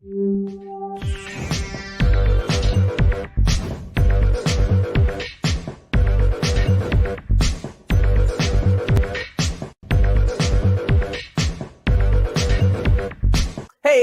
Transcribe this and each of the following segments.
Hey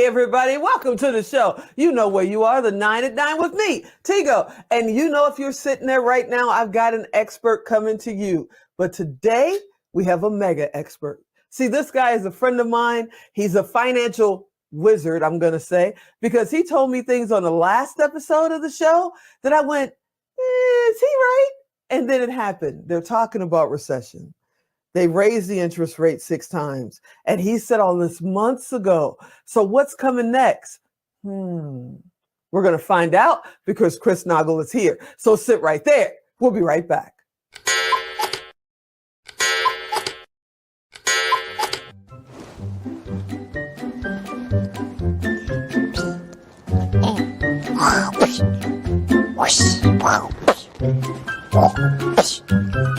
everybody, welcome to the show. You know where you are, the 9 at 9 with me, Tigo. And you know if you're sitting there right now, I've got an expert coming to you. But today we have a mega expert. See, this guy is a friend of mine. He's a financial wizard, I'm going to say, because he told me things on the last episode of the show that I went, is he right? And then it happened. They're talking about recession. They raised the interest rate 6 times. And he said all this months ago. So what's coming next? We're going to find out because Chris Naugle is here. So sit right there. We'll be right back.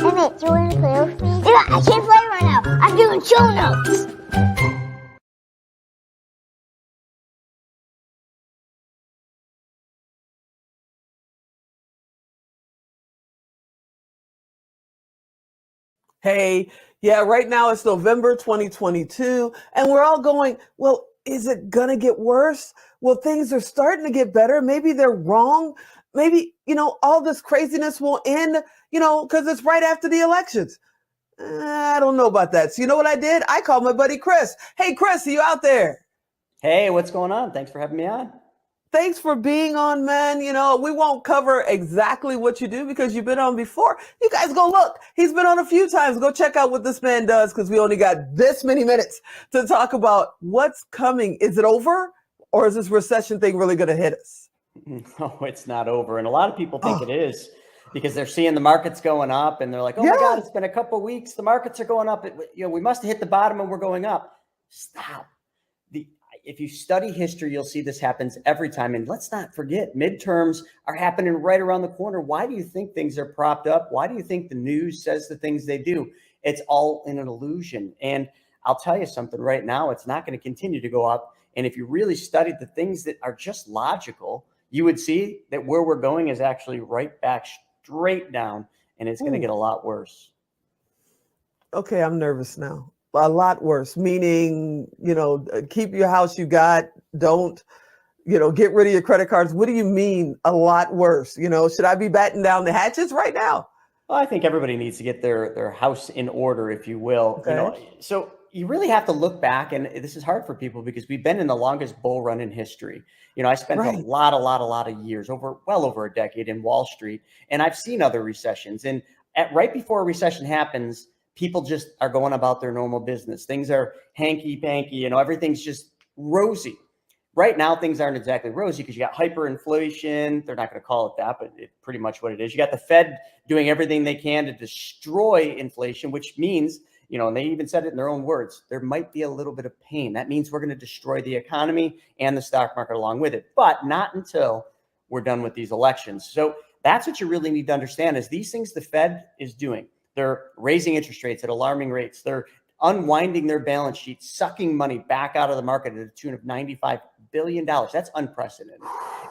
Emmett, do you want to play with me? Yeah, I can't play right now. I'm doing show notes. Hey, yeah, right now it's November 2022, and we're all going, well, is it going to get worse? Well, things are starting to get better. Maybe they're wrong. Maybe, all this craziness will end, because it's right after the elections. I don't know about that. So you know what I did? I called my buddy Chris. Hey, Chris, are you out there? Hey, what's going on? Thanks for having me on. Thanks for being on, man. We won't cover exactly what you do because you've been on before. You guys go look. He's been on a few times. Go check out what this man does because we only got this many minutes to talk about what's coming. Is it over or is this recession thing really going to hit us? No, it's not over. And a lot of people think it is because they're seeing the markets going up and they're like, oh my God, it's been a couple of weeks. The markets are going up. We must have hit the bottom and we're going up. Stop. If you study history, you'll see this happens every time. And let's not forget, midterms are happening right around the corner. Why do you think things are propped up? Why do you think the news says the things they do? It's all in an illusion. And I'll tell you something right now, it's not going to continue to go up. And if you really studied the things that are just logical, you would see that where we're going is actually right back straight down, and it's going to get a lot worse. Okay, I'm nervous now. A lot worse, meaning, keep your house you got. Don't, get rid of your credit cards. What do you mean a lot worse? Should I be batting down the hatches right now? Well, I think everybody needs to get their house in order, if you will. Okay. So you really have to look back, and this is hard for people because we've been in the longest bull run in history. I spent a lot of years, well over a decade in Wall Street, and I've seen other recessions. And right before a recession happens, people just are going about their normal business. Things are hanky-panky, everything's just rosy. Right now, things aren't exactly rosy because you got hyperinflation. They're not going to call it that, but it's pretty much what it is. You got the Fed doing everything they can to destroy inflation, which means, and they even said it in their own words, there might be a little bit of pain. That means we're going to destroy the economy and the stock market along with it, but not until we're done with these elections. So that's what you really need to understand is these things the Fed is doing. They're raising interest rates at alarming rates. They're unwinding their balance sheet, sucking money back out of the market at a tune of $95 billion. That's unprecedented.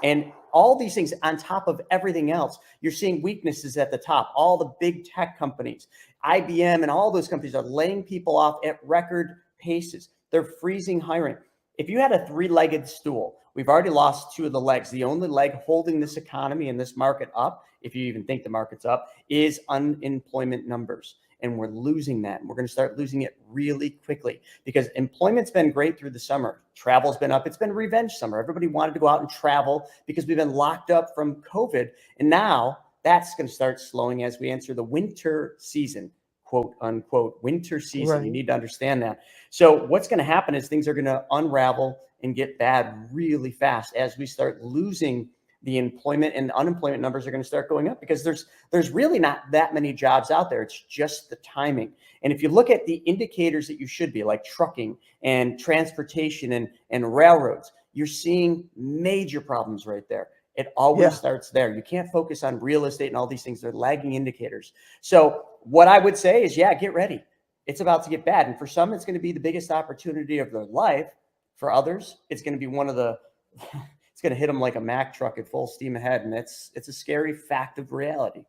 And all these things on top of everything else, you're seeing weaknesses at the top. All the big tech companies, IBM and all those companies are laying people off at record paces. They're freezing hiring. If you had a 3-legged stool, we've already lost 2 of the legs. The only leg holding this economy and this market up, if you even think the market's up, is unemployment numbers. And we're losing that. And we're going to start losing it really quickly because employment's been great through the summer. Travel's been up. It's been revenge summer. Everybody wanted to go out and travel because we've been locked up from COVID. And now that's going to start slowing as we enter the winter season, quote unquote, winter season. Right. You need to understand that. So what's going to happen is things are going to unravel and get bad really fast as we start losing the employment and unemployment numbers are going to start going up because there's really not that many jobs out there. It's just the timing. And if you look at the indicators that you should be like trucking and transportation and railroads, you're seeing major problems right there. It always starts there. You can't focus on real estate and all these things. They're lagging indicators. So what I would say is, get ready. It's about to get bad. And for some, it's going to be the biggest opportunity of their life. For others, it's going to be one of the it's going to hit them like a Mack truck at full steam ahead. And it's a scary fact of reality.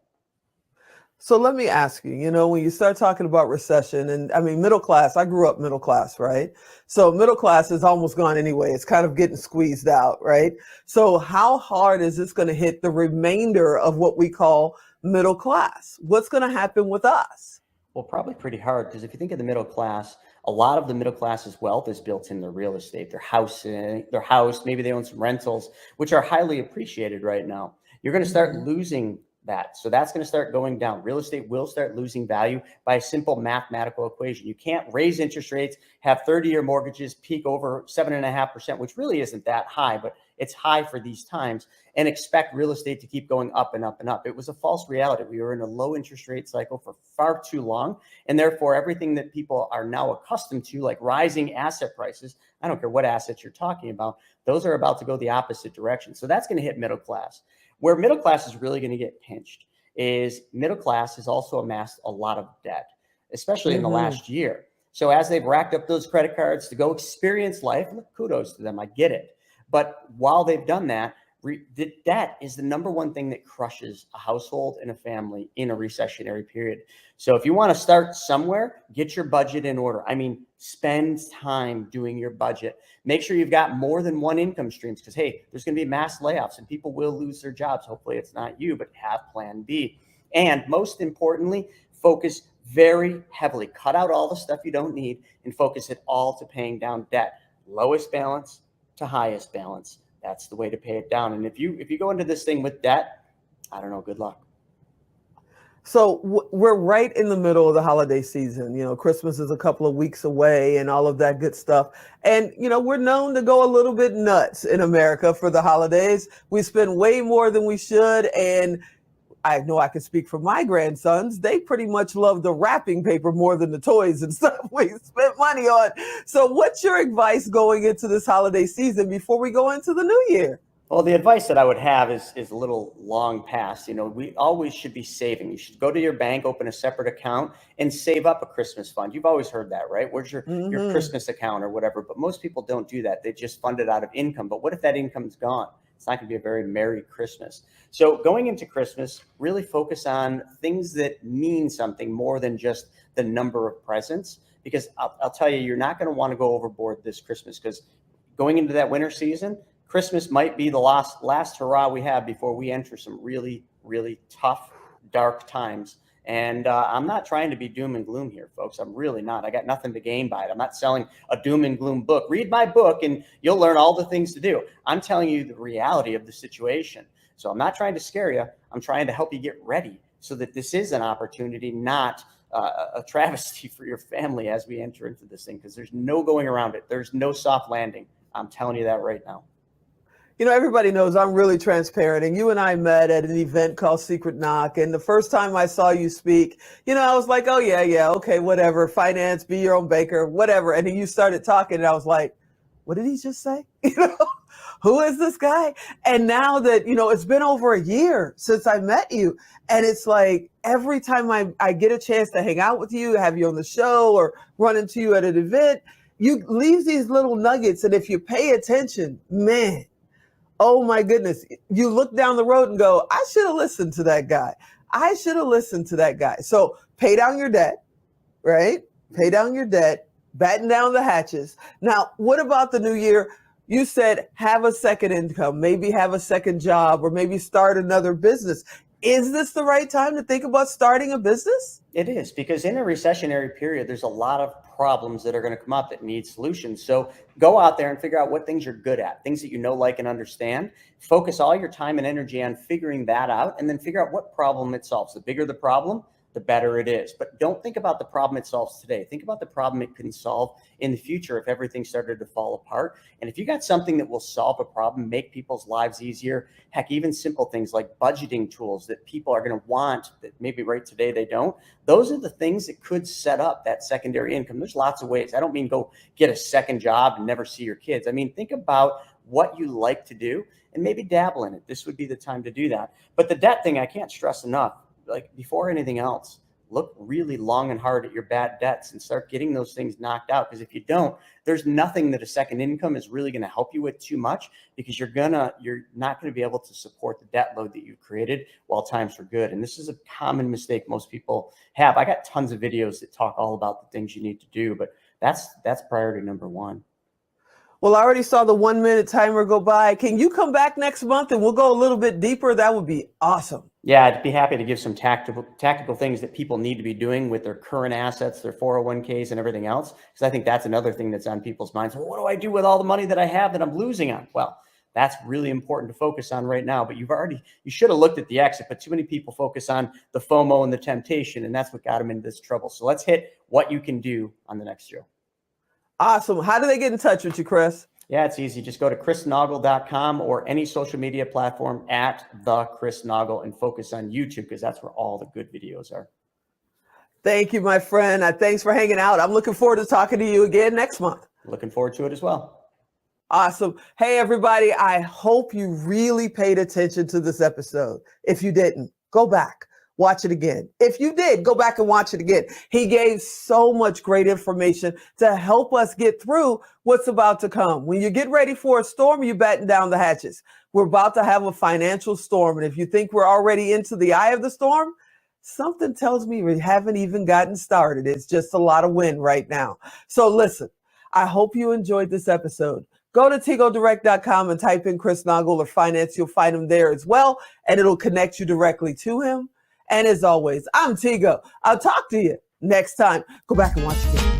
So let me ask you, when you start talking about recession, and I mean, middle class, I grew up middle class, right? So middle class is almost gone anyway. It's kind of getting squeezed out, right? So how hard is this going to hit the remainder of what we call middle class? What's going to happen with us? Well, probably pretty hard, because if you think of the middle class, a lot of the middle class's wealth is built in their real estate, their house, maybe they own some rentals, which are highly appreciated right now. You're going to start losing that. So that's going to start going down. Real estate will start losing value by a simple mathematical equation. You can't raise interest rates, have 30-year mortgages peak over 7.5%, which really isn't that high, but it's high for these times, and expect real estate to keep going up and up and up. It was a false reality. We were in a low interest rate cycle for far too long. And therefore, everything that people are now accustomed to, like rising asset prices, I don't care what assets you're talking about, those are about to go the opposite direction. So that's going to hit middle class. Where middle class is really going to get pinched is middle class has also amassed a lot of debt, especially in the last year. So as they've racked up those credit cards to go experience life, kudos to them, I get it. But while they've done that, the debt is the number one thing that crushes a household and a family in a recessionary period. So if you want to start somewhere, get your budget in order. I mean, spend time doing your budget. Make sure you've got more than one income streams, because, hey, there's going to be mass layoffs and people will lose their jobs. Hopefully it's not you, but have plan B. And most importantly, focus very heavily. Cut out all the stuff you don't need and focus it all to paying down debt. Lowest balance to highest balance. That's the way to pay it down. And if you go into this thing with debt, I don't know, good luck. So we're right in the middle of the holiday season. Christmas is a couple of weeks away and all of that good stuff. And, we're known to go a little bit nuts in America for the holidays. We spend way more than we should. And I know I can speak for my grandsons. They pretty much love the wrapping paper more than the toys and stuff we spent money on. So what's your advice going into this holiday season before we go into the new year? Well, the advice that I would have is a little long past. We always should be saving. You should go to your bank, open a separate account, and save up a Christmas fund. You've always heard that, right? Where's your Christmas account or whatever? But most people don't do that. They just fund it out of income. But what if that income's gone? It's not going to be a very Merry Christmas. So going into Christmas, really focus on things that mean something more than just the number of presents. Because I'll tell you, you're not going to want to go overboard this Christmas, because going into that winter season, Christmas might be the last hurrah we have before we enter some really, really tough, dark times. And I'm not trying to be doom and gloom here, folks. I'm really not. I got nothing to gain by it. I'm not selling a doom and gloom book. Read my book and you'll learn all the things to do. I'm telling you the reality of the situation. So I'm not trying to scare you. I'm trying to help you get ready so that this is an opportunity, not a travesty for your family as we enter into this thing, because there's no going around it. There's no soft landing. I'm telling you that right now. Everybody knows I'm really transparent, and you and I met at an event called Secret Knock. And the first time I saw you speak, I was like, oh yeah, okay, whatever, finance, be your own banker, whatever. And then you started talking and I was like, what did he just say? Who is this guy? And now that, it's been over a year since I met you. And it's like every time I get a chance to hang out with you, have you on the show or run into you at an event, you leave these little nuggets. And if you pay attention, man, oh my goodness, you look down the road and go, I should have listened to that guy. I should have listened to that guy. So pay down your debt, right? Pay down your debt, batten down the hatches. Now, what about the new year? You said have a second income, maybe have a second job, or maybe start another business. Is this the right time to think about starting a business? It is, because in a recessionary period, there's a lot of problems that are going to come up that need solutions. So go out there and figure out what things you're good at, things that you know, like, and understand. Focus all your time and energy on figuring that out, and then figure out what problem it solves. The bigger the problem, the better it is. But don't think about the problem it solves today. Think about the problem it can solve in the future if everything started to fall apart. And if you got something that will solve a problem, make people's lives easier, heck, even simple things like budgeting tools that people are going to want that maybe right today they don't, those are the things that could set up that secondary income. There's lots of ways. I don't mean go get a second job and never see your kids. I mean, think about what you like to do and maybe dabble in it. This would be the time to do that. But the debt thing, I can't stress enough. Like, before anything else, look really long and hard at your bad debts and start getting those things knocked out. Because if you don't, there's nothing that a second income is really going to help you with too much, because you're not going to be able to support the debt load that you've created while times are good. And this is a common mistake most people have. I got tons of videos that talk all about the things you need to do, but that's priority number one. Well, I already saw the 1 minute timer go by. Can you come back next month and we'll go a little bit deeper? That would be awesome. Yeah, I'd be happy to give some tactical things that people need to be doing with their current assets, their 401ks and everything else. Because I think that's another thing that's on people's minds. Well, what do I do with all the money that I have that I'm losing on? Well, that's really important to focus on right now. But you should have looked at the exit, but too many people focus on the FOMO and the temptation, and that's what got them into this trouble. So let's hit what you can do on the next show. Awesome. How do they get in touch with you, Chris? Yeah, it's easy. Just go to chrisnaugle.com or any social media platform at the Chris Naugle and focus on YouTube, because that's where all the good videos are. Thank you, my friend. Thanks for hanging out. I'm looking forward to talking to you again next month. Looking forward to it as well. Awesome. Hey, everybody. I hope you really paid attention to this episode. If you didn't, go back. Watch it again. If you did, go back and watch it again. He gave so much great information to help us get through what's about to come. When you get ready for a storm, you batten down the hatches. We're about to have a financial storm. And if you think we're already into the eye of the storm, something tells me we haven't even gotten started. It's just a lot of wind right now. So listen, I hope you enjoyed this episode. Go to TigoDirect.com and type in Chris Naugle or finance. You'll find him there as well, and it'll connect you directly to him. And as always, I'm Tigo. I'll talk to you next time. Go back and watch it again.